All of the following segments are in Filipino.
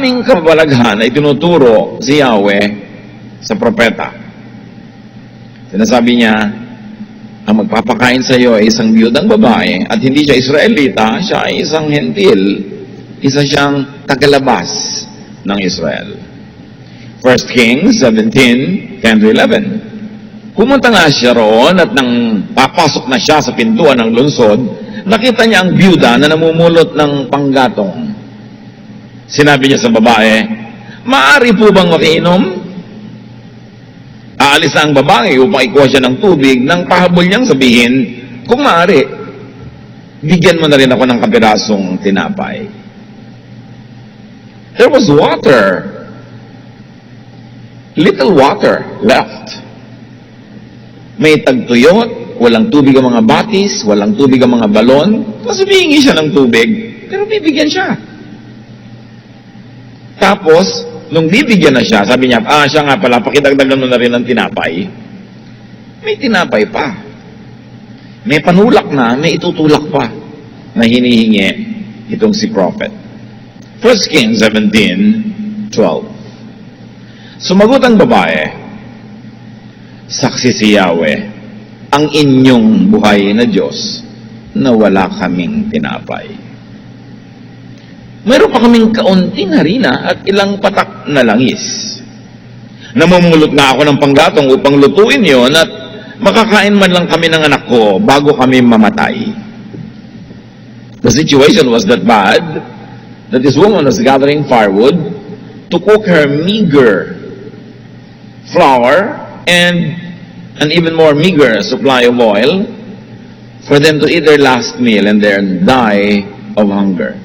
Maraming kababalaghan ay tinuturo si Yahweh sa propeta. Sinasabi niya, ang magpapakain sa iyo ay isang biyudang babae at hindi siya Israelita, siya ay isang hentil. Isa siyang tagalabas ng Israel. 1 Kings 17:10-11. Pumunta nga siya roon at nang papasok na siya sa pintuan ng lungsod, nakita niya ang biyuda na namumulot ng panggatong. Sinabi niya sa babae, "Maaari po bang makiinom?" Aalis na ang babae upang ikuha siya ng tubig nang pahabol niyang sabihin, "Kung maaari, bigyan mo na rin ako ng kapirasong tinapay." There was water. Little water left. May tagtuyot, walang tubig ang mga batis, walang tubig ang mga balon. Tapos humihingi siya ng tubig, pero bibigyan siya. Tapos, nung bibigyan na siya, sabi niya, siya nga pala, pakidagdagan mo na rin ng tinapay. May tinapay pa. May panulak na, may itutulak pa na hinihingi itong si prophet. 1 Kings 17:12. Sumagot ang babae, "Saksi si Yahweh, ang inyong buhay na Diyos, na wala kaming tinapay. Meron pa kaming kaunting harina at ilang patak na langis. Namumulot na ako ng panggatong upang lutuin yon at makakain man lang kami ng anak ko bago kami mamatay." The situation was that bad that this woman was gathering firewood to cook her meager flour and an even more meager supply of oil for them to eat their last meal and then die of hunger.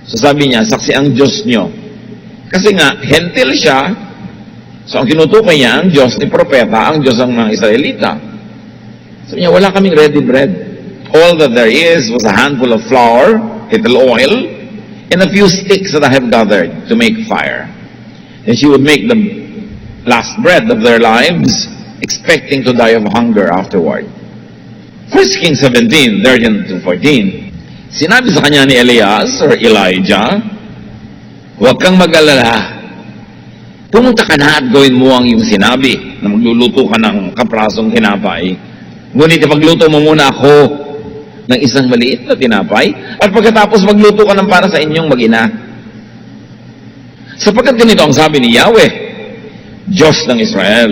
So sabi niya, saksi ang Diyos nyo. Kasi nga, hentil siya. So ang tinutukoy niya, ang Diyos ni propeta, ang Diyos ng mga Israelita. Sabi niya, wala kaming ready bread. All that there is was a handful of flour, little oil, and a few sticks that I have gathered to make fire. And she would make the last bread of their lives, expecting to die of hunger afterward. 1 Kings 17:13-14. Sinabi sa kanya ni Elias or Elijah, "Huwag kang mag-alala. Pumunta ka na at gawin mo ang iyong sinabi na magluluto ka ng kaprasong tinapay. Ngunit ipagluto mo muna ako ng isang maliit na tinapay at pagkatapos magluto ka ng para sa inyong mag-ina. Sapagkat ganito ang sabi ni Yahweh, Diyos ng Israel,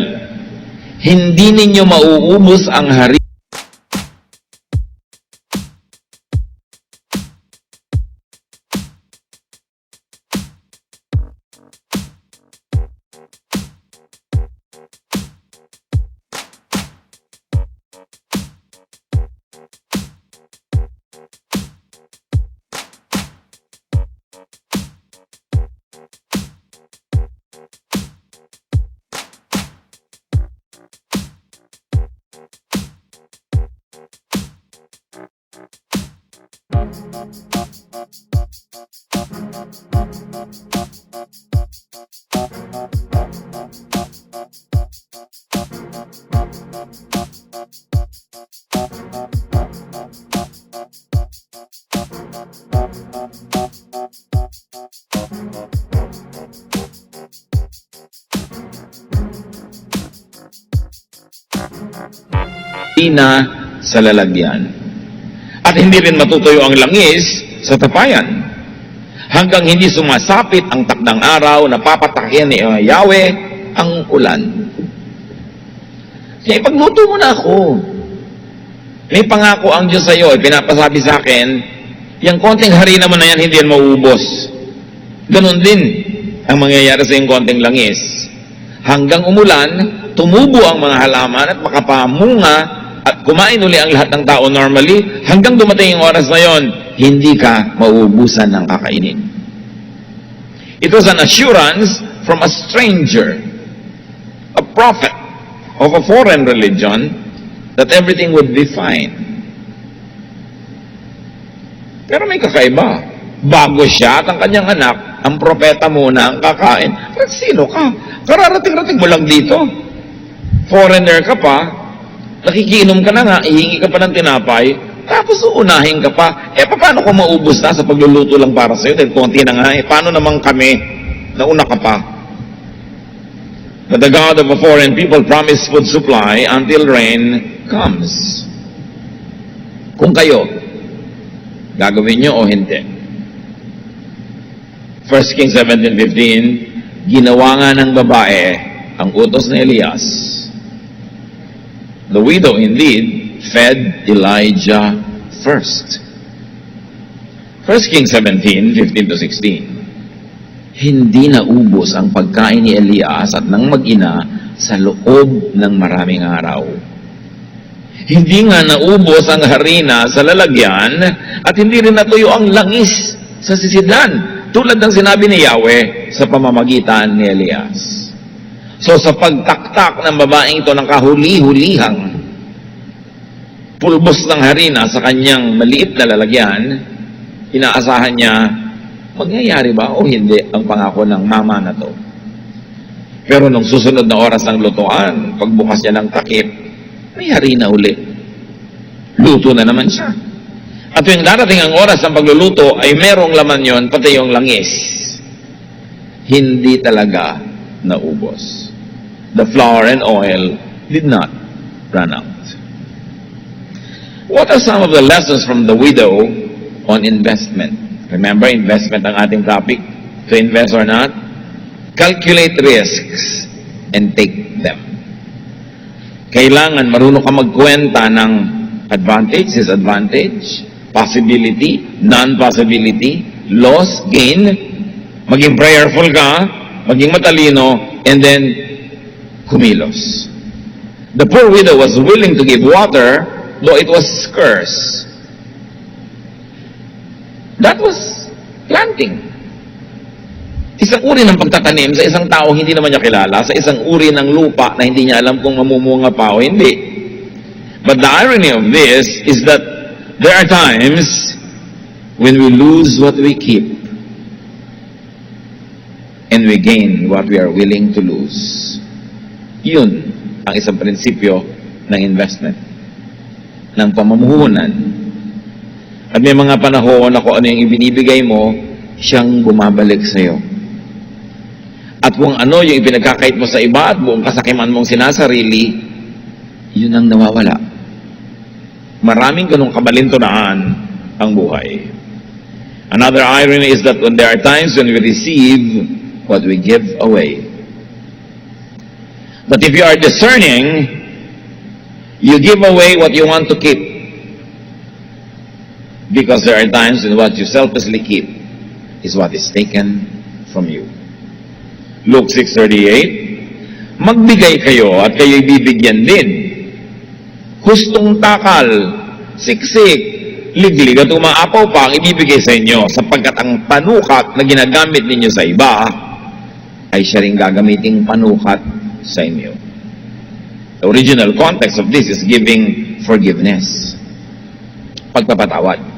hindi ninyo mauubos ang hari na sa lalagyan. At hindi rin matutuyo ang langis sa tapayan hanggang hindi sumasapit ang takdang araw na papatakin ni Yahweh ang ulan. Kaya ipagluto mo na ako. May pangako ang Diyos sa iyo, pinapasabi sa akin, yung konting harina mo na yan, hindi yan mauubos. Ganon din ang mangyayari sa yung konting langis. Hanggang umulan, tumubo ang mga halaman at makapamunga at kumain uli ang lahat ng tao normally, hanggang dumating yung oras na yon, hindi ka mauubusan ng kakainin. It was an assurance from a stranger, a prophet of a foreign religion, that everything would be fine. Pero may kakaiba. Bago siya at ang kanyang anak, ang propeta muna ang kakain. Pero sino ka? Kararating-rating mo lang dito. Foreigner ka pa, nakikiinom ka na nga, ihingi ka pa ng tinapay, Tapos uunahin ka pa. Paano kung maubos na sa pagluluto lang para sa'yo? Dahil konti na nga. Paano naman kami? Nauna ka pa. But the God of a foreign people promised food supply until rain comes. Kung kayo, gagawin nyo o hindi? 1 Kings 17:15, ginawa nga ng babae ang utos ni Elias. The widow indeed fed Elijah first. 1 Kings 17:15-16. Hindi naubos ang pagkain ni Elias at ng mag-ina sa loob ng maraming araw. Hindi nga naubos ang harina sa lalagyan at hindi rin natuyo ang langis sa sisidlan, tulad ng sinabi ni Yahweh sa pamamagitan ni Elias. So sa pagtaktak ng babaeng ito ng kahuli-hulihang pulbos ng harina sa kanyang maliit na lalagyan, inaasahan niya, mangyayari ba o hindi ang pangako ng mama na to? Pero nung susunod na oras ng lutuan, pagbukas niya ng takip, may harina uli. Luto na naman siya. At yung darating ang oras ng pagluluto ay merong laman yon, pati yung langis. Hindi talaga naubos. The flour and oil did not run out. What are some of the lessons from the widow on investment? Remember, investment ang ating topic. To invest or not, calculate risks and take them. Kailangan marunong ka magkwenta ng advantage, disadvantage, possibility, non-possibility, loss, gain, maging prayerful ka, maging matalino, and then kumilos. The poor widow was willing to give water, though it was scarce. That was planting. Isang uri ng pagtatanim sa isang tao hindi naman niya kilala, sa isang uri ng lupa na hindi niya alam kung mamumunga pa o hindi. But the irony of this is that there are times when we lose what we keep and we gain what we are willing to lose. Yun ang isang prinsipyo ng investment, ng pamumuhunan. At may mga panahon na kung ano yung ibinibigay mo, siyang bumabalik sa iyo. At kung ano yung ipinagkakait mo sa iba at buong kasakiman mong sinasarili, yun ang nawawala. Maraming ganong kabalintunaan ang buhay. Another irony is that when there are times when we receive what we give away. But if you are discerning, you give away what you want to keep. Because there are times when what you selflessly keep is what is taken from you. Luke 6:38, magbigay kayo at kayo'y bibigyan din. Hustong takal, siksik, liglig at umaapaw pa ang ibibigay sa inyo, sapagkat ang panukat na ginagamit ninyo sa iba ay siya ring gagamiting panukat sa inyo. The original context of this is giving forgiveness. Pagpapatawad.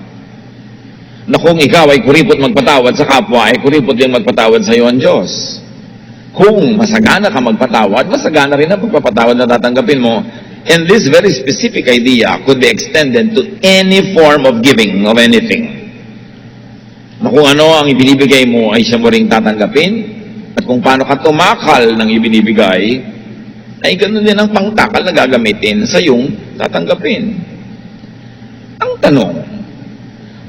Na kung ikaw ay kuripot magpatawad sa kapwa, ay kuripot din magpatawad sa iyo ang Diyos. Kung masagana ka magpatawad, masagana rin ang pagpapatawad na tatanggapin mo. And this very specific idea could be extended to any form of giving of anything. Na kung ano ang ibinibigay mo ay siya mo ring tatanggapin, at kung paano ka tumakal ng ibinibigay, ay ganoon din ang pangtakal na gagamitin sa iyong tatanggapin. Ang tanong,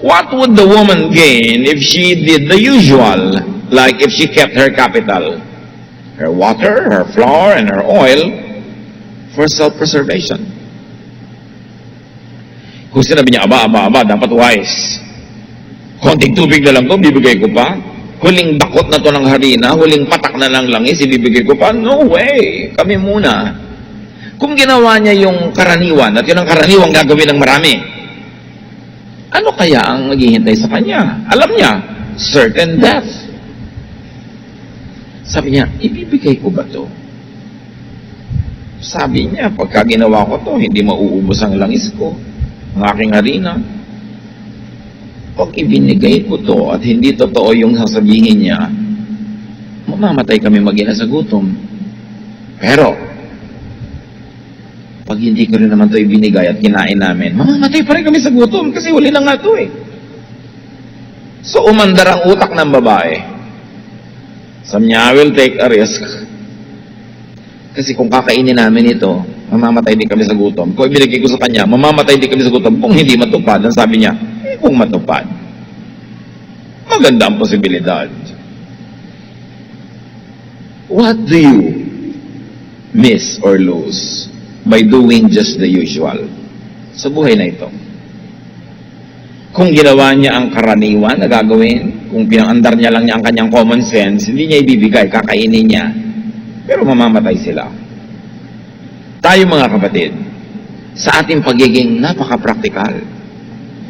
what would the woman gain if she did the usual, like if she kept her capital, her water, her flour, and her oil, for self-preservation? Kung sinabi niya, aba, dapat wise. Konting tubig na lang to, bibigay ko pa. Huling bakot na to ng harina, huling patak na ng langis, ibibigay ko pa. No way! Kami muna. Kung ginawa niya yung karaniwan, at yun ang karaniwang gagawin ng marami, ano kaya ang maghihintay sa kanya? Alam niya, certain death. Sabi niya, ibibigay ko ba to? Sabi niya, pagka ginawa ko to, hindi mauubos ang langis ko, ang aking harina. Pag ibinigay ko to at hindi totoo yung sasabihin niya, mamamatay kami mag-ina sa gutom. Pero, pag Pag hindi ko rin naman ito ibinigay at kinain namin, mamamatay pa rin kami sa gutom kasi huli lang nga ito eh. So umandar ang utak ng babae. Sabi niya, I will take a risk. Kasi kung kakainin namin ito, mamamatay din kami sa gutom. Kung ibinigay ko sa kanya, mamamatay din kami sa gutom. Kung hindi matupad, ang sabi niya, kung matupad. Maganda ang posibilidad. What do you miss or lose by doing just the usual sa buhay na ito? Kung ginawa niya ang karaniwan na gagawin, kung pinangandar niya lang niya ang kanyang common sense, hindi niya ibibigay, kakainin niya. Pero mamamatay sila. Tayo mga kapatid, sa ating pagiging napaka-practical,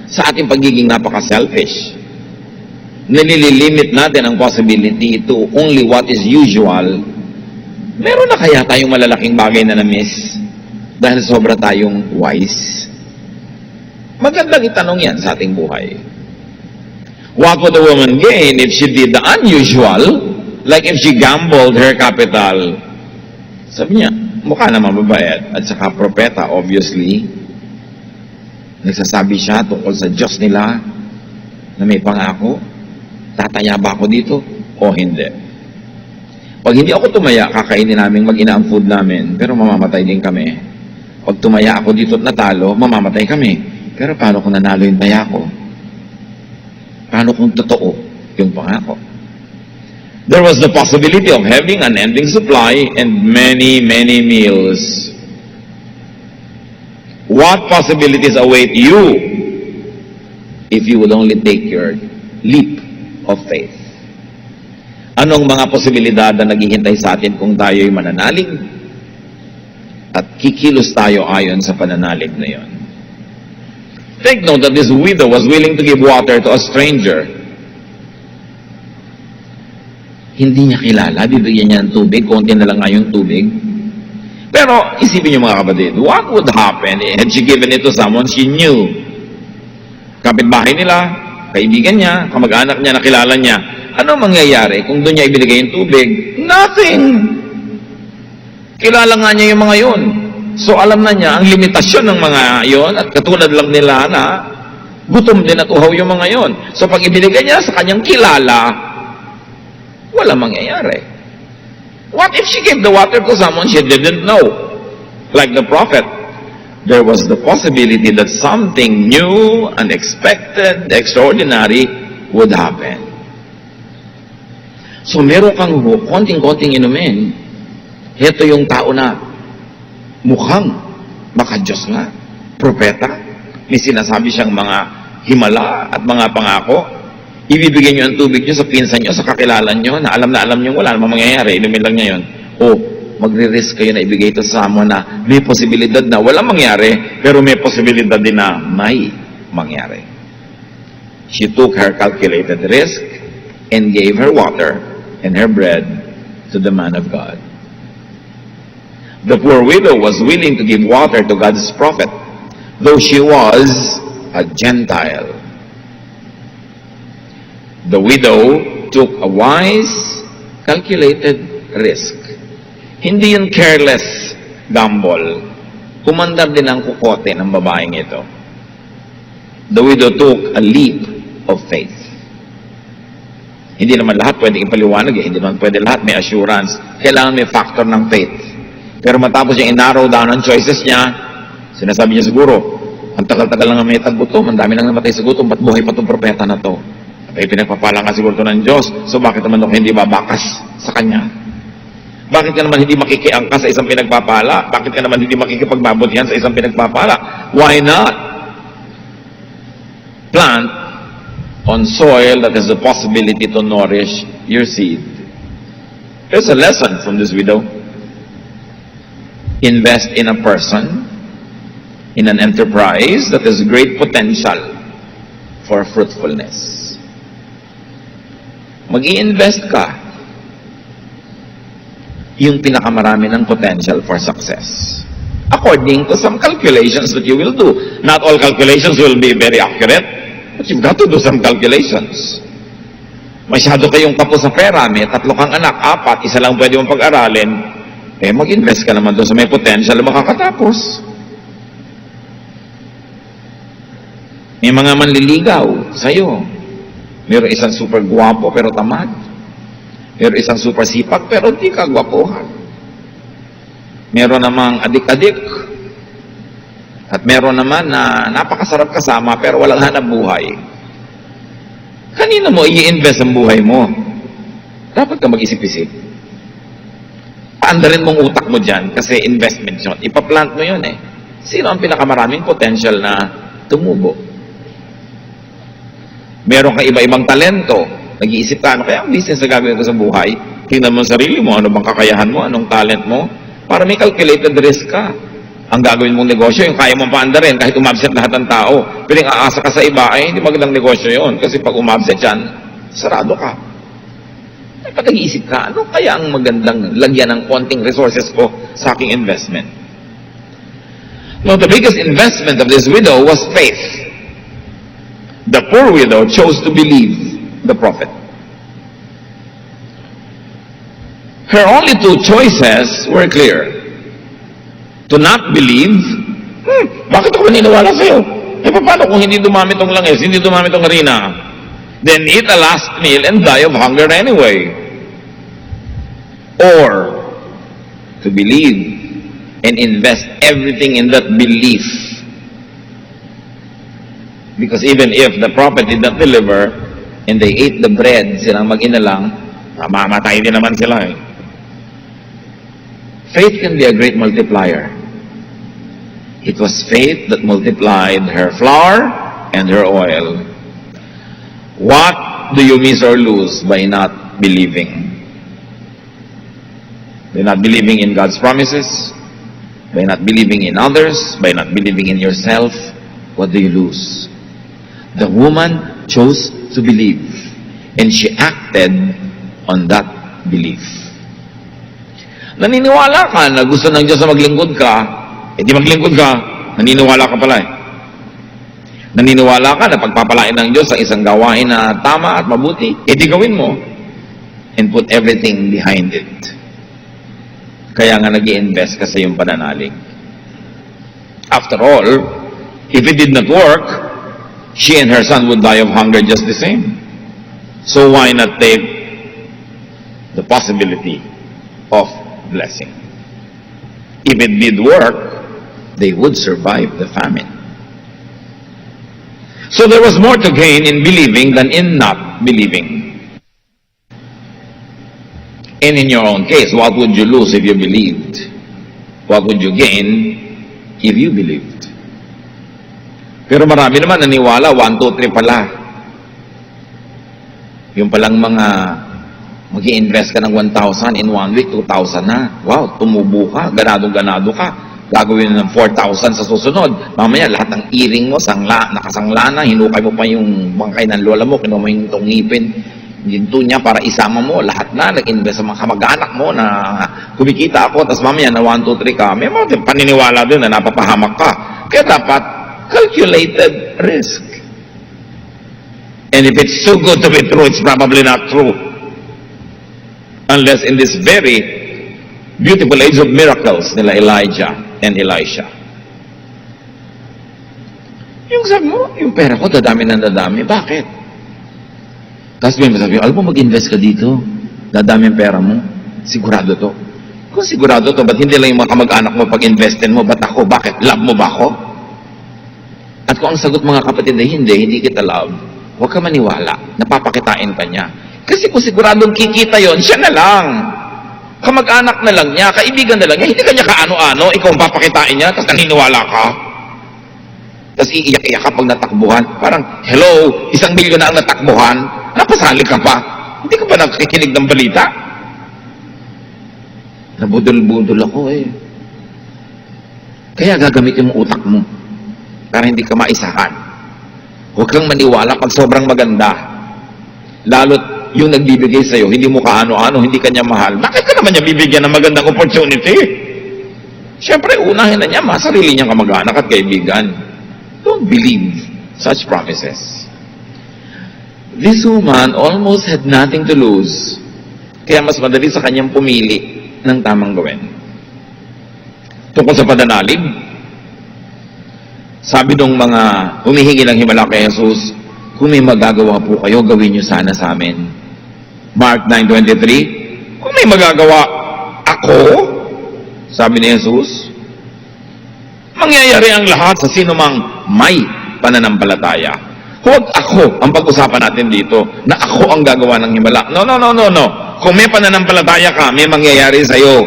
sa ating pagiging napaka-selfish, nililimit natin ang possibility to only what is usual. Meron na kaya tayong malalaking bagay na na-miss dahil sobra tayong wise? Magandang itanong yan sa ating buhay. What would the woman gain if she did the unusual, like if she gambled her capital? Sabi niya, mukha naman babae at saka propeta, obviously. Nagsasabi siya tungkol sa Diyos nila na may pangako. Tataya ba ako dito o hindi? Pag hindi ako tumaya, kakainin namin mag-ina ang food namin, pero mamamatay din kami. Pag tumaya ako dito at natalo, mamamatay kami. Pero paano kung nanalo yung taya ko? Paano kung totoo yung pangako? There was the possibility of having an ending supply and many, many meals. What possibilities await you if you would only take your leap of faith? Anong mga posibilidad na naghihintay sa atin kung tayo'y mananalig? At kikilos tayo ayon sa pananalig na yon. Take note that this widow was willing to give water to a stranger. Hindi niya kilala, bibigyan niya ng tubig, konti na lang nga yung tubig. Pero isipin niyo mga kapatid, what would happen had she given it to someone she knew? Kapitbahay nila, kaibigan niya, kamag-anak niya, nakilala niya. Ano mangyayari kung doon niya ibinigay yung tubig? Nothing! Kilala nga niya yung mga yon. So alam na niya ang limitasyon ng mga yon at katulad lang nila na gutom din at uhaw yung mga yon. So pag ibinigay niya sa kanyang kilala, wala mangyayari. What if she gave the water to someone she didn't know? Like the prophet, there was the possibility that something new, unexpected, extraordinary would happen. So meron kang konting-konting inumin. Heto yung tao na mukhang maka-Diyos nga, propeta, may sinasabi siyang mga himala at mga pangako. Ibibigay niyo ang tubig niyo sa pinsan niyo, sa kakilala niyo, na alam niyo wala namang mangyayari, inumin lang niya yun. O, magre-risk kayo na ibigay ito sa someone na may posibilidad na wala mangyari, pero may posibilidad din na may mangyari. She took her calculated risk and gave her water and her bread to the man of God. The poor widow was willing to give water to God's prophet, though she was a Gentile. The widow took a wise, calculated risk. Hindi yun careless gamble. Kumandar din ang kukote ng babaeng ito. The widow took a leap of faith. Hindi naman lahat pwedeng ipaliwanag, hindi naman pwede lahat may assurance. Kailangan may factor ng faith. Pero matapos yung inarrow down ang choices niya, sinasabi niya siguro, ang tagal-tagal lang may taggutom, ang dami lang namatay sa gutom, ba't buhay pa itong propeta na to? Ay pinagpapala nga siguro ito ng Diyos, so bakit naman ako hindi babakas sa Kanya? Bakit ka naman hindi makikiangkas sa isang pinagpapala? Bakit ka naman hindi makikipagbabutihan sa isang pinagpapala? Why not plant on soil that has the possibility to nourish your seed? There's a lesson from this widow. Invest in a person, in an enterprise that has great potential for fruitfulness. Mag-i-invest ka yung pinakamarami ng potential for success. According to some calculations that you will do. Not all calculations will be very accurate, but you've got to do some calculations. Masyado kayong kapos sa pera, may 3 kang anak, 4, isa lang pwede mong pag-aralin, mag-invest ka naman doon sa may potential na makakatapos. May mga manliligaw sa'yo. Meron isang super guwapo pero tamad. Meron isang super sipag pero di ka gwapuhan. Meron namang adik-adik. At meron naman na napakasarap kasama pero walang hanap buhay. Kanina mo i-invest ang buhay mo? Dapat ka mag-isip-isip. Paandarin mong utak mo dyan kasi investment yun. Ipaplant mo yun eh. Sino ang pinakamaraming potential na tumubo? Meron ka iba-ibang talento. Nag-iisip ka, ano kaya ang business na gagawin ko sa buhay? Tingnan mo ang sarili mo, ano bang kakayahan mo, anong talent mo? Para may calculated risk ka. Ang gagawin mong negosyo, yung kaya mong paandarin, kahit umabsent lahat ng tao. Piling aasa ka sa iba, ay hindi magandang negosyo yon. Kasi pag umabsent yan, sarado ka. Ay, pag nag-iisip ka, ano kaya ang magandang lagyan ng konting resources ko sa aking investment? Now, the biggest investment of this widow was faith. The poor widow chose to believe the prophet. Her only two choices were clear. To not believe, bakit ako naniniwala sa'yo? Eh, paano kung hindi dumami tong langis, hindi dumami tong harina? Then eat a last meal and die of hunger anyway. Or, to believe and invest everything in that belief. Because even if the prophet did not deliver, and they ate the bread, silang mag-ina lang, mamamatay din naman sila eh. Faith can be a great multiplier. It was faith that multiplied her flour and her oil. What do you miss or lose by not believing? By not believing in God's promises? By not believing in others? By not believing in yourself? What do you lose? The woman chose to believe, and she acted on that belief. Naniniwala ka na gusto ng Diyos na maglingkod ka, di maglingkod ka, naniniwala ka pala eh. Naniniwala ka na pagpapalain ng Diyos sa isang gawain na tama at mabuti, di gawin mo. And put everything behind it. Kaya nga nag-i-invest ka sa iyong pananalig. After all, if it did not work, she and her son would die of hunger just the same. So why not take the possibility of blessing? If it did work, they would survive the famine. So there was more to gain in believing than in not believing. And in your own case, what would you lose if you believed? What would you gain if you believed? Pero marami naman naniwala, 1, 2, 3 pala. Yung palang mga mag-i-invest ka ng 1,000 in 1 week, 2,000 na. Wow, tumubo ka, ganado-ganado ka. Gagawin ng 4,000 sa susunod. Mamaya, lahat ng earring mo, nakasangla na, hinukay mo pa yung bangkay ng lola mo, kinuha mo yung tungipin, ginto niya para isama mo, lahat na, nag-invest sa mga kamag-anak mo na kumikita ako, tapos mamaya na 1, 2, 3 ka, may mga paniniwala doon na napapahamak ka. Kaya dapat, calculated risk. And if it's too good to be true, it's probably not true. Unless in this very beautiful age of miracles nila Elijah and Elisha. Yung sabi mo, yung pera ko, dadami ng dadami. Bakit? Tapos may masabi, alam mo, mag-invest ka dito. Dadami ang pera mo. Sigurado to. Kung sigurado to, ba't hindi lang yung mga kamag-anak mo pag-investin mo? Ba't ako? Bakit? Love mo ba ako? At kung ang sagot mga kapatid ay hindi kita love, huwag ka maniwala. Napapakitain ka niya. Kasi kung siguradong kikita yon, siya na lang. Kamag-anak na lang niya, kaibigan na lang niya, hindi ka niya kaano-ano, ikaw ang papakitain niya, tapos naniniwala ka. Tapos iiyak-iyak ka pag natakbuhan. Parang, hello, 1 milyon na ang natakbuhan, napasali ka pa. Hindi ka ba nakikinig ng balita? Nabudol-budol ako eh. Kaya gagamitin mo utak mo para hindi ka maisahan. Huwag kang maniwala pag sobrang maganda. Lalo't yung nagbibigay sa'yo, hindi mo kaano-ano, hindi kanya mahal. Bakit ka naman niya bibigyan ng magandang opportunity? Siyempre, unahin na niya, sarili niyang kamag-anak at kaibigan. Don't believe such promises. This woman almost had nothing to lose. Kaya mas madali sa kanyang pumili ng tamang gawin. Tungkol sa pananalig, Sabi nung mga humihingi ng himala kay Jesus, kung may magagawa po kayo, gawin nyo sana sa amin. Mark 9:23, kung may magagawa ako, sabi ni Jesus, mangyayari ang lahat sa sino mang may pananampalataya. Huwag ako ang pag-usapan natin dito na ako ang gagawa ng himala. No. Kung may pananampalataya ka, may mangyayari sa'yo.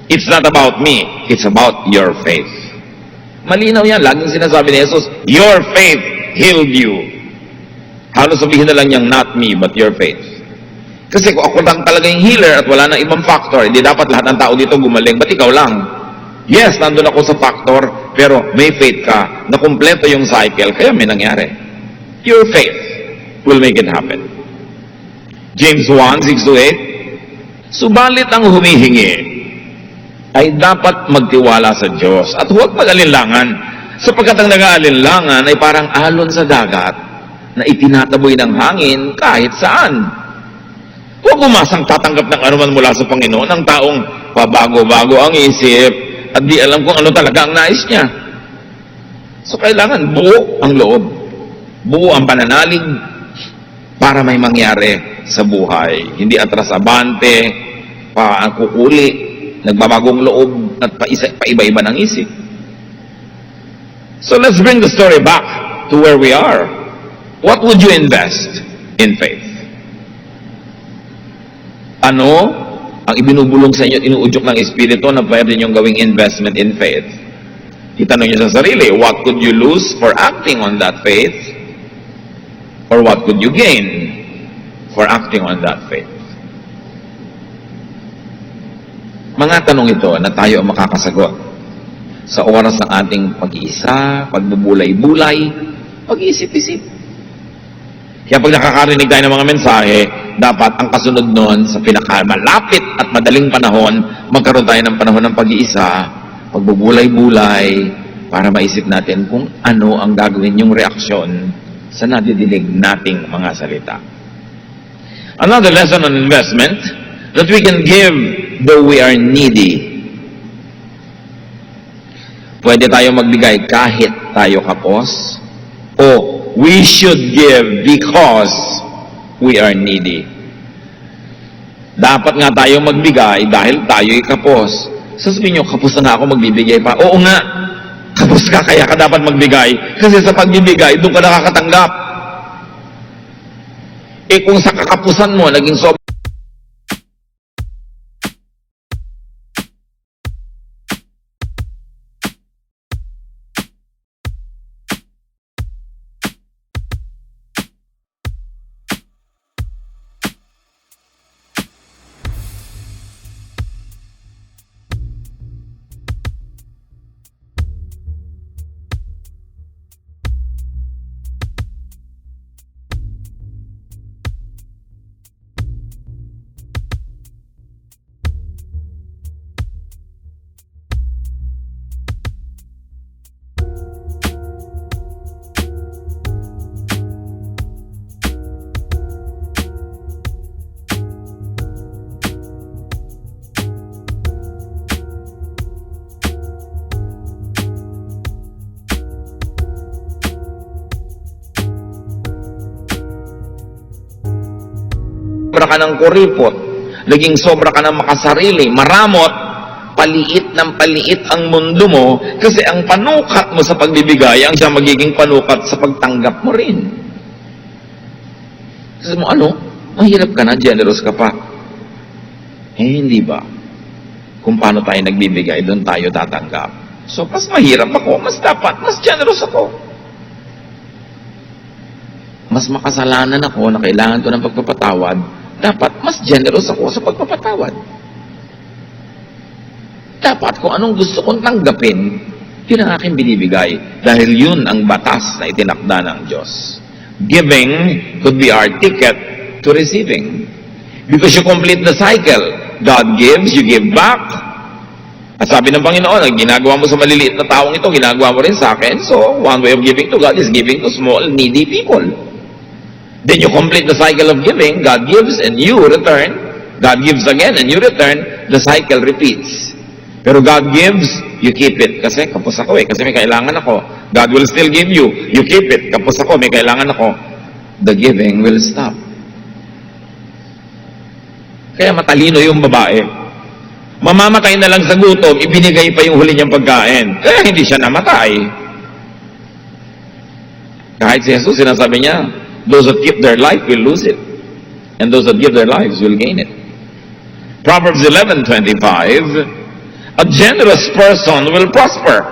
It's not about me. It's about your faith. Malinaw yan. Laging sinasabi ni Jesus, your faith healed you. Halos sabihin na lang niyang, not me, but your faith. Kasi kung ako lang talaga yung healer at wala na ibang factor, hindi dapat lahat ng tao dito gumaling. Ba't ikaw lang? Yes, nandun ako sa factor, pero may faith ka na kumpleto yung cycle, kaya may nangyari. Your faith will make it happen. James 1:6-8, subalit ang humihingi ay dapat magtiwala sa Diyos at huwag mag-alinlangan, sapagkat ang nag-aalinlangan ay parang alon sa dagat na itinataboy ng hangin kahit saan. Huwag umasang tatanggap ng anuman mula sa Panginoon ang taong pabago-bago ang isip at di alam kung ano talaga ang nais niya. So kailangan buo ang loob, buo ang pananalig para may mangyari sa buhay. Hindi atras-abante, kukuli, nagbabagong loob at paiba-iba ng isip. So let's bring the story back to where we are. What would you invest in faith? Ano ang ibinubulong sa inyo at inuudyok ng Espiritu na pwede niyong gawing investment in faith? Itanong niyo sa sarili, what could you lose for acting on that faith? Or what could you gain for acting on that faith? Mga tanong ito na tayo ang makakasagot sa oras ng ating pag-iisa, pagbubulay-bulay, pag-iisip-isip. Kaya pag nakakarinig tayo ng mga mensahe, dapat ang kasunod nun sa pinakamalapit at madaling panahon, magkaroon tayo ng panahon ng pag-iisa, pagbubulay-bulay, para maisip natin kung ano ang gagawin yung reaksyon sa nadidinig nating mga salita. Another lesson on investment, that we can give though we are needy. Pwede tayo magbigay kahit tayo kapos, o we should give because we are needy. Dapat nga tayo magbigay dahil tayo'y kapos. Sasabihin nyo, kapos na nga ako, magbibigay pa. Oo nga, kapos ka, kaya ka dapat magbigay. Kasi sa pagbibigay, doon ka nakakatanggap. Eh kung sa kakapusan mo, naging sobrang sobra ka ng kuripot, naging sobra ka ng makasarili, maramot, paliit ng paliit ang mundo mo, kasi ang panukat mo sa pagbibigay, ang siya magiging panukat sa pagtanggap mo rin. Kasi mo, ano? Mahirap ka na, generous ka pa. Eh, hindi ba? Kung paano tayo nagbibigay, doon tayo tatanggap. So, mas mahirap ako, mas dapat, mas generous ako. Mas makasalanan ako na kailangan ko ng pagpapatawad, dapat mas generous ako sa pagpapatawad. Dapat kung anong gusto kong tanggapin, yun ang aking binibigay. Dahil yun ang batas na itinakda ng Diyos. Giving could be our ticket to receiving. Because you complete the cycle. God gives, you give back. At sabi ng Panginoon, ang ginagawa mo sa maliliit na taong ito, ginagawa mo rin sa akin. So, one way of giving to God is giving to small, needy people. Then you complete the cycle of giving. God gives and you return. God gives again and you return. The cycle repeats. Pero God gives, you keep it. Kasi kapos ako kasi may kailangan ako. God will still give you. You keep it. Kapos ako, may kailangan ako. The giving will stop. Kaya matalino yung babae. Mamamatay na lang sa gutom, ibinigay pa yung huli niyang pagkain. Kaya hindi siya namatay. Kahit si Jesus, sinasabi niya, those that keep their life will lose it. And those that give their lives will gain it. Proverbs 11:25, a generous person will prosper.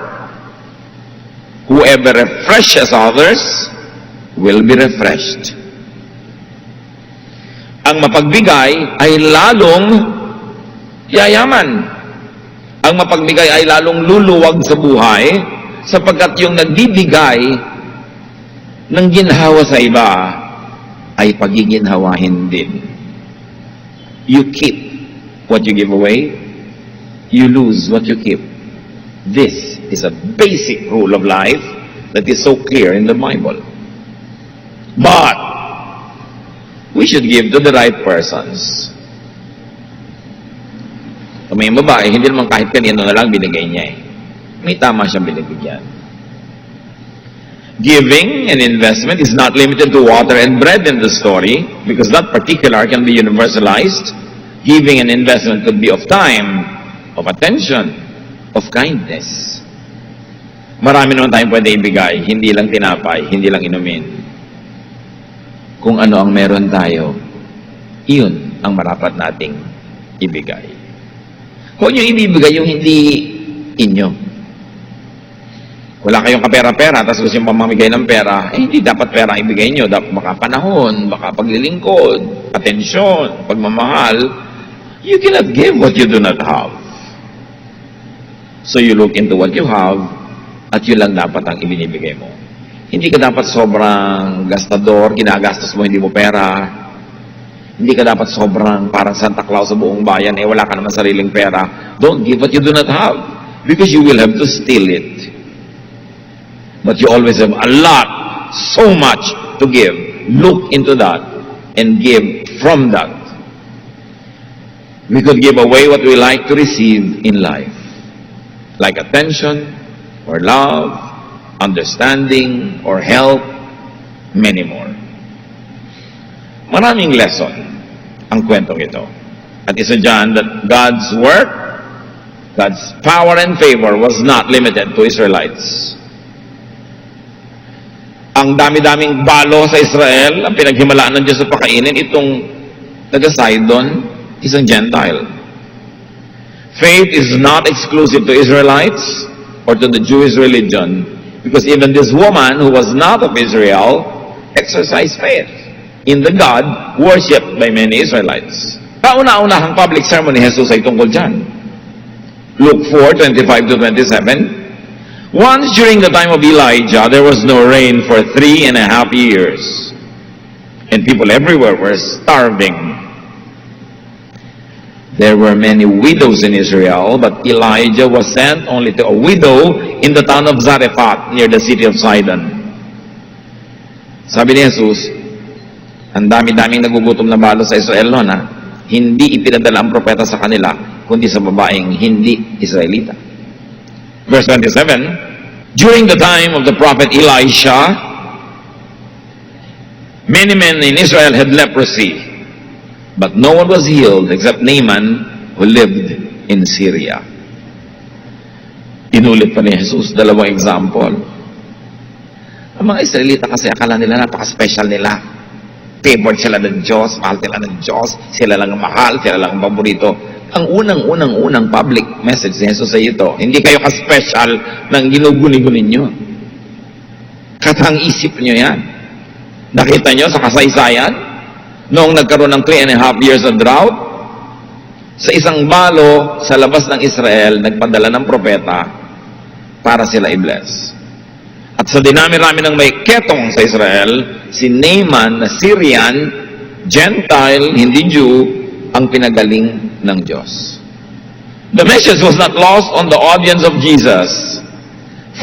Whoever refreshes others will be refreshed. Ang mapagbigay ay lalong yayaman. Ang mapagbigay ay lalong luluwag sa buhay sapagkat yung nagbibigay ng ginhawa sa iba ay pagiginhawahin din. You keep what you give away, you lose what you keep. This is a basic rule of life that is so clear in the Bible. But we should give to the right persons. Kung may babae, hindi naman kahit kanino na lang binigay niya eh. May tama siyang binibigyan. Giving and investment is not limited to water and bread in the story because that particular can be universalized. Giving and investment could be of time, of attention, of kindness. Marami naman tayong pwede ibigay, hindi lang tinapay, hindi lang inumin. Kung ano ang meron tayo, iyon ang marapat nating ibigay. Kung nyo ibibigay yung hindi inyo. Wala kayong kapera-pera, tapos gusto yung pamamigay ng pera, hindi dapat pera ibigay nyo. Dapat baka panahon, baka paglilingkod, atensyon, pagmamahal. You cannot give what you do not have. So you look into what you have, at yun lang dapat ang ibinibigay mo. Hindi ka dapat sobrang gastador, ginagastos mo, hindi mo pera. Hindi ka dapat sobrang parang Santa Claus sa buong bayan, wala ka naman sariling pera. Don't give what you do not have, because you will have to steal it. But you always have a lot, so much to give. Look into that and give from that. We could give away what we like to receive in life. Like attention, or love, understanding, or help, many more. Maraming lesson ang kwentong ito. At isa dyan that God's work, God's power and favor was not limited to Israelites. Ang dami-daming balo sa Israel, ang pinaghimalaan ng Diyos sa pakainin, itong taga-Sidon, isang Gentile. Faith is not exclusive to Israelites or to the Jewish religion because even this woman who was not of Israel exercised faith in the God worshipped by many Israelites. Kauna-unahang public sermon ni Jesus ay tungkol dyan. Luke 4:25-27. Once during the time of Elijah, there was no rain for 3.5 years. And people everywhere were starving. There were many widows in Israel, but Elijah was sent only to a widow in the town of Zarephath, near the city of Sidon. Sabi ni Jesus, ang dami-daming nagugutom na balo sa Israel noon, hindi ipinadala ang propeta sa kanila, kundi sa babaeng hindi Israelita. Verse 27, during the time of the prophet Elisha, many men in Israel had leprosy, but no one was healed except Naaman who lived in Syria. Inulit pa ni Jesus, dalawang example. Ang mga Israelita kasi akala nila napaka-special nila. Favored sila ng Diyos, mahal sila ng Diyos, sila lang ang mahal, sila lang ang paborito. Ang unang public message ni Jesus ay ito, hindi kayo ka-special ng ginuguni-guni nyo. Katang isip nyo yan. Nakita nyo sa kasaysayan, noong nagkaroon ng 3.5 years of drought, sa isang balo sa labas ng Israel, nagpadala ng propeta para sila i-bless. At sa dinami-rami ng may ketong sa Israel, si Naaman na Syrian, Gentile, hindi Jew, ang pinagaling ng Diyos. The message was not lost on the audience of Jesus.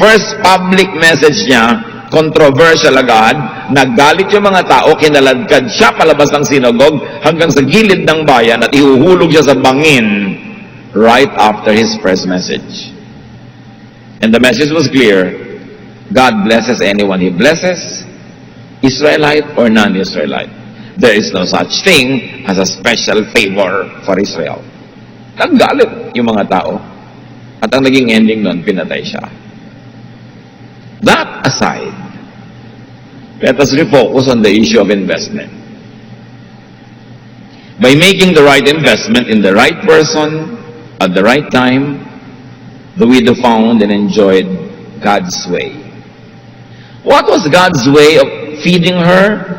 First public message niya, controversial agad, naggalit yung mga tao, kinaladkad siya palabas ng sinagog hanggang sa gilid ng bayan at ihuhulog siya sa bangin right after his first message. And the message was clear, God blesses anyone He blesses, Israelite or non-Israelite. There is no such thing as a special favor for Israel. Naggalit yung mga tao. At ang naging ending nun, pinatay siya. That aside, let us refocus on the issue of investment. By making the right investment in the right person at the right time, the widow found and enjoyed God's way. What was God's way of feeding her?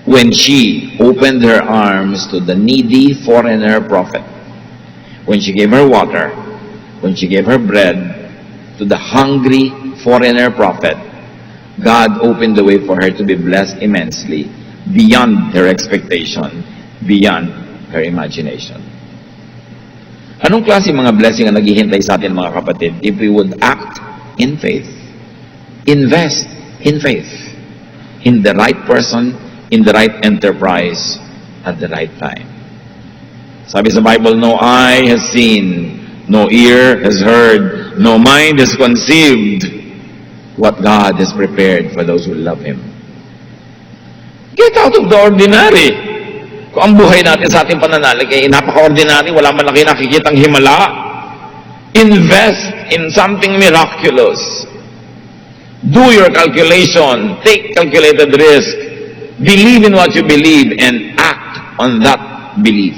When she opened her arms to the needy foreigner prophet. When she gave her water, when she gave her bread to the hungry foreigner prophet, God opened the way for her to be blessed immensely, beyond her expectation, beyond her imagination. Anong klase mga blessing ang naghihintay sa atin mga kapatid if we would act in faith? Invest in faith. In the right person, in the right enterprise, at the right time. Sabi sa Bible, no eye has seen, no ear has heard, no mind has conceived what God has prepared for those who love Him. Get out of the ordinary. Kung ang buhay natin sa ating pananalig ay napaka-ordinary, wala man lang nakikitang himala, invest in something miraculous. Do your calculation. Take calculated risk. Believe in what you believe and act on that belief.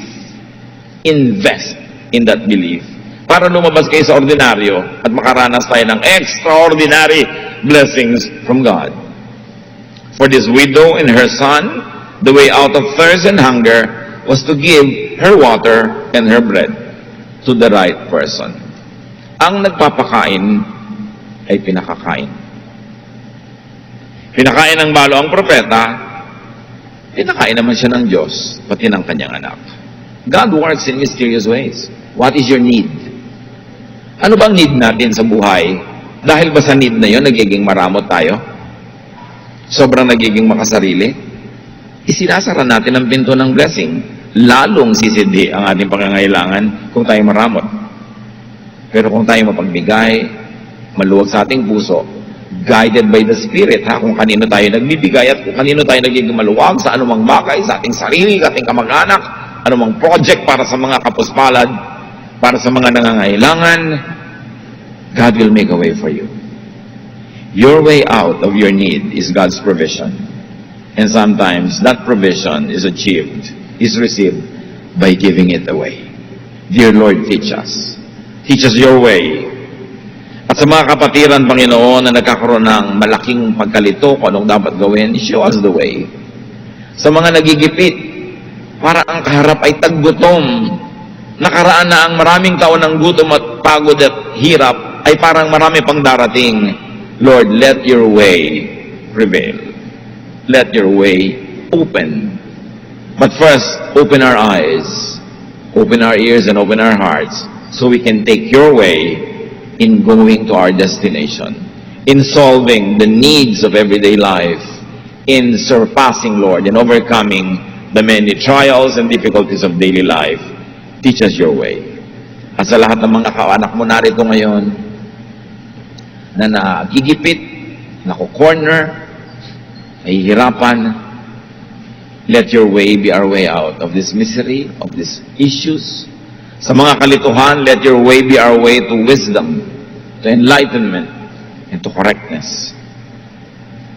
Invest in that belief para lumabas kayo sa ordinaryo at makaranas tayo ng extraordinary blessings from God. For this widow and her son, the way out of thirst and hunger was to give her water and her bread to the right person. Ang nagpapakain ay pinakakain. Pinakain ng balo ang propeta, pinakain naman siya ng Diyos, pati ng kanyang anak. God works in mysterious ways. What is your need? Ano bang need natin sa buhay? Dahil ba sa need na yon nagiging maramot tayo? Sobrang nagiging makasarili? Isinasara natin ang pinto ng blessing. Lalong sisidhi ang ating pangangailangan kung tayo maramot. Pero kung tayo mapagbigay, maluwag sa ating puso, guided by the Spirit, kung kanino tayo nagbibigay at kung kanino tayo nagiging maluwag sa anumang bagay, sa ating sarili, ating kamag-anak, anumang project para sa mga kapuspalad, para sa mga nangangailangan, God will make a way for you. Your way out of your need is God's provision. And sometimes that provision is achieved, is received by giving it away. Dear Lord, teach us. Teach us your way. At sa mga kapatiran, Panginoon, na nagkakaroon ng malaking pagkalito kung anong dapat gawin, show us the way. Sa mga nagigipit, para ang kaharap ay taggutom. Nakaraan na ang maraming taon ng gutom at pagod at hirap, ay parang marami pang darating. Lord, let your way prevail. Let your way open. But first, open our eyes, open our ears, and open our hearts so we can take your way in going to our destination, in solving the needs of everyday life, in surpassing, Lord, and overcoming the many trials and difficulties of daily life. Teach us your way. At sa lahat ng mga kaanak mo narito ngayon, na nagigipit, naku-corner, nahihirapan, let your way be our way out of this misery, of these issues. Sa mga kalituhan, let your way be our way to wisdom, to enlightenment, and to correctness.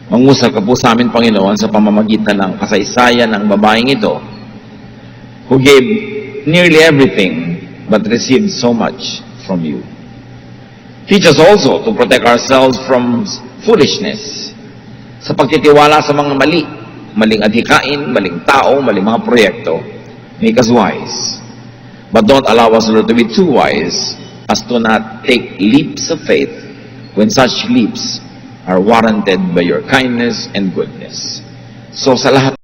Mangusal ka po sa amin, Panginoon, sa pamamagitan ng kasaysayan ng babaeng ito, who gave nearly everything, but received so much from you. Teach us also to protect ourselves from foolishness, sa pagtitiwala sa mga maling adhikain, maling tao, maling mga proyekto. Make us wise. But don't allow us, Lord, to be too wise as to not take leaps of faith when such leaps are warranted by your kindness and goodness. So sa lahat